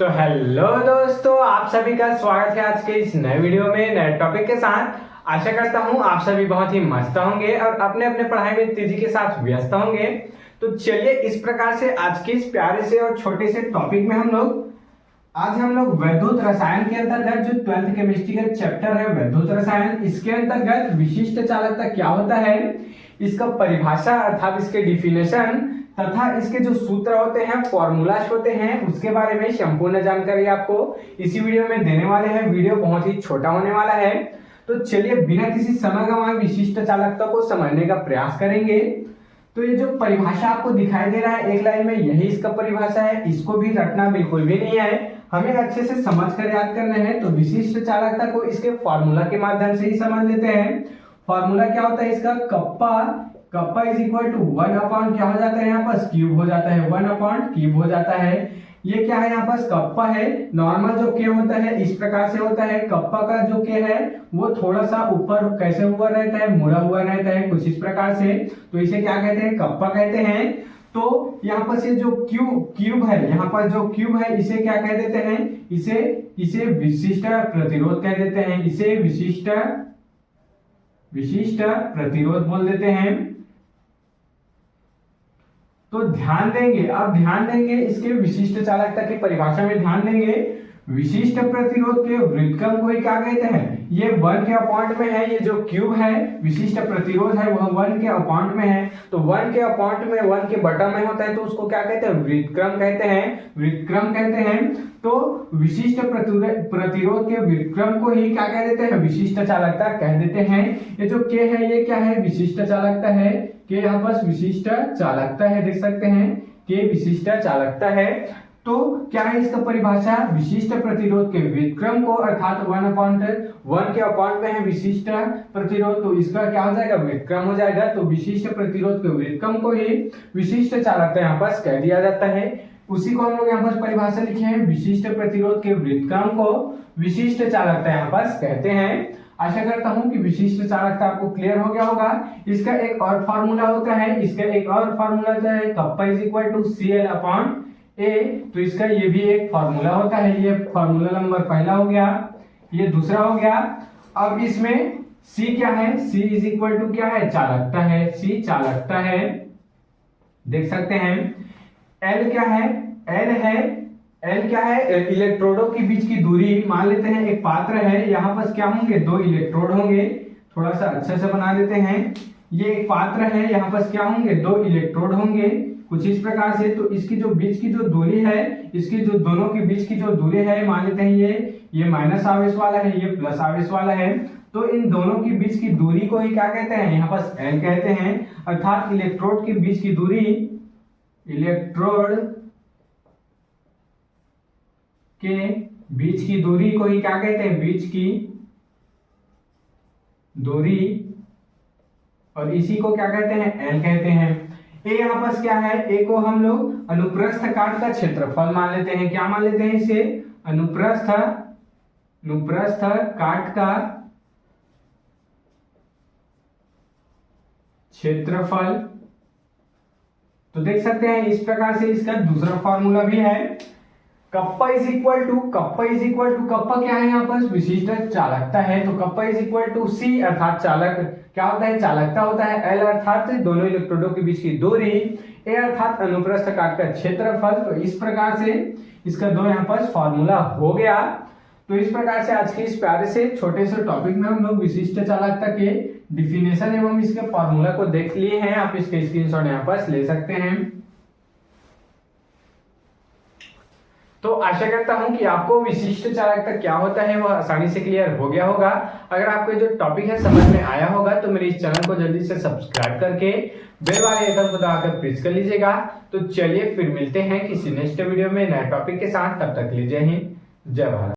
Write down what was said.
तो हेलो दोस्तों, आप सभी का स्वागत है आज के इस नए वीडियो में नए टॉपिक के साथ। आशा करता हूं आप सभी बहुत ही मस्त होंगे और अपने अपने पढ़ाई में तेजी के साथ व्यस्त होंगे। तो चलिए इस प्रकार से आज के इस प्यारे से और छोटे से टॉपिक में आज हम लोग वैद्युत रसायन के अंतर्गत जो 12th केमिस्ट्री का चैप्टर है वैद्युत रसायन, इसके अंतर्गत विशिष्ट चालकता क्या होता है, इसका परिभाषा अर्थात इसके डिफिनेशन तथा इसके जो सूत्र होते हैं फॉर्मूलाज होते हैं उसके बारे में संपूर्ण जानकारी आपको इसी वीडियो में देने वाले हैं। वीडियो बहुत ही छोटा होने वाला है, तो चलिए बिना किसी समय गंवाए विशिष्ट चालकता को समझने का प्रयास करेंगे। तो ये जो परिभाषा आपको दिखाई दे रहा है एक लाइन में, यही इसका परिभाषा है। इसको भी रटना बिल्कुल भी नहीं है, हमें अच्छे से समझ कर याद करना है। तो विशिष्ट चालकता को इसके फॉर्मूला के माध्यम से ही समझ लेते हैं। फॉर्मूला क्या होता है इसका, kappa is equal to 1 upon क्या हो जाता है यहाँ पर क्यूब हो जाता है, 1 अपॉन क्यूब हो जाता है। ये क्या है यहाँ पर कप्पा है। नॉर्मल जो के होता है इस प्रकार से होता है, कप्पा का जो के है वो थोड़ा सा ऊपर कैसे हुआ रहता है, मुड़ा हुआ रहता है कुछ इस प्रकार से। तो इसे क्या कहते हैं, कप्पा कहते हैं। तो यहाँ पर से जो क्यूब है, यहाँ पर जो क्यूब है इसे क्या कह देते हैं, इसे विशिष्ट प्रतिरोध कह देते हैं, इसे विशिष्ट प्रतिरोध बोल देते हैं। तो ध्यान देंगे इसके विशिष्ट चालकता की परिभाषा में ध्यान देंगे। विशिष्ट प्रतिरोध के व्युत्क्रम को ही क्या कहते हैं, ये 1 के अपॉइंट में है। ये जो क्यूब है विशिष्ट प्रतिरोध है वह 1 के अपॉइंट में है। तो 1 के अपॉइंट में 1 के बटन में होता है तो उसको क्या कहते हैं, व्युत्क्रम कहते हैं। तो विशिष्ट प्रतिरोध के व्युत्क्रम को ही क्या कह देते हैं, विशिष्ट चालकता कह देते हैं। ये जो के है ये क्या है, विशिष्ट चालकता है। के यहाँ पर विशिष्ट चालकता है, देख सकते हैं के विशिष्ट चालकता है। तो क्या है इसका परिभाषा, विशिष्ट प्रतिरोध के व्युत्क्रम को अर्थात 1 के अपॉइंट में है विशिष्ट प्रतिरोध, तो इसका क्या हो जाएगा, व्युत्क्रम हो जाएगा। तो विशिष्ट प्रतिरोध के व्युत्क्रम को ही विशिष्ट चालकता यहाँ पर कह दिया जाता है। उसी को हम लोग यहाँ पर परिभाषा लिखे हैं, विशिष्ट प्रतिरोध के व्युत्क्रम को विशिष्ट चालकता यहाँ पर कहते हैं। आशा करता हूं कि विशिष्ट चालकता आपको क्लियर हो गया होगा। इसका एक और फार्मूला होता है, kappa is equal to Cl upon A। तो इसका ये भी एक फार्मूला होता है, ये फार्मूला नंबर पहला हो गया, ये दूसरा हो गया। अब इसमें C क्या है, C इज इक्वल टू क्या है, चालकता है, C चालकता है, देख सकते हैं। L क्या है, L क्या है, इलेक्ट्रोडों के बीच की दूरी। मान लेते हैं एक पात्र है, यहाँ पर क्या होंगे, 2 इलेक्ट्रोड होंगे। थोड़ा सा अच्छे से बना देते हैं। ये एक पात्र है, यहाँ पर क्या होंगे, 2 इलेक्ट्रोड होंगे कुछ इस प्रकार से। तो इसकी जो बीच की जो दूरी है, इसकी जो दोनों के बीच की जो दूरी है, मान लेते हैं ये माइनस आवेश वाला है, ये प्लस आवेश वाला है। तो इन दोनों के बीच की दूरी को ही क्या कहते हैं, यहाँ पर L कहते हैं। अर्थात इलेक्ट्रोड के बीच की दूरी, इलेक्ट्रोड के बीच की दूरी को ही क्या कहते हैं, बीच की दूरी, और इसी को क्या कहते हैं, L कहते हैं। ए यहाँ पर क्या है, ए को हम लोग अनुप्रस्थ काट का क्षेत्रफल मान लेते हैं। क्या मान लेते हैं इसे, अनुप्रस्थ काट का क्षेत्रफल। तो देख सकते हैं इस प्रकार से इसका दूसरा फॉर्मूला भी है। Kappa is equal to kappa क्या है यहाँ पर, विशिष्ट चालकता है। तो kappa is equal to C अर्थात चालक क्या होता है, चालकता होता है। L अर्थात दोनों इलेक्ट्रोडों के बीच की दूरी, A अर्थात अनुप्रस्थ काट का क्षेत्रफल। तो इस प्रकार से इसका दो यहाँ पर फॉर्मूला हो गया। तो इस प्रकार से आज के इस प्यारे से छोटे से टॉपिक में हम लोग विशिष्ट चालकता के डिफिनेशन एवं इसके फॉर्मूला को देख लिए हैं। आप इसके स्क्रीनशॉट यहाँ पर ले सकते हैं। तो आशा करता हूं कि आपको विशिष्ट चालकता क्या होता है वह आसानी से क्लियर हो गया होगा। अगर आपको जो टॉपिक है समझ में आया होगा तो मेरे इस चैनल को जल्दी से सब्सक्राइब करके बेल वाले आइकन को दबाकर प्रेस कर लीजिएगा। तो चलिए फिर मिलते हैं किसी नेक्स्ट वीडियो में नए टॉपिक के साथ, तब तक लीजिए ही जय भारत।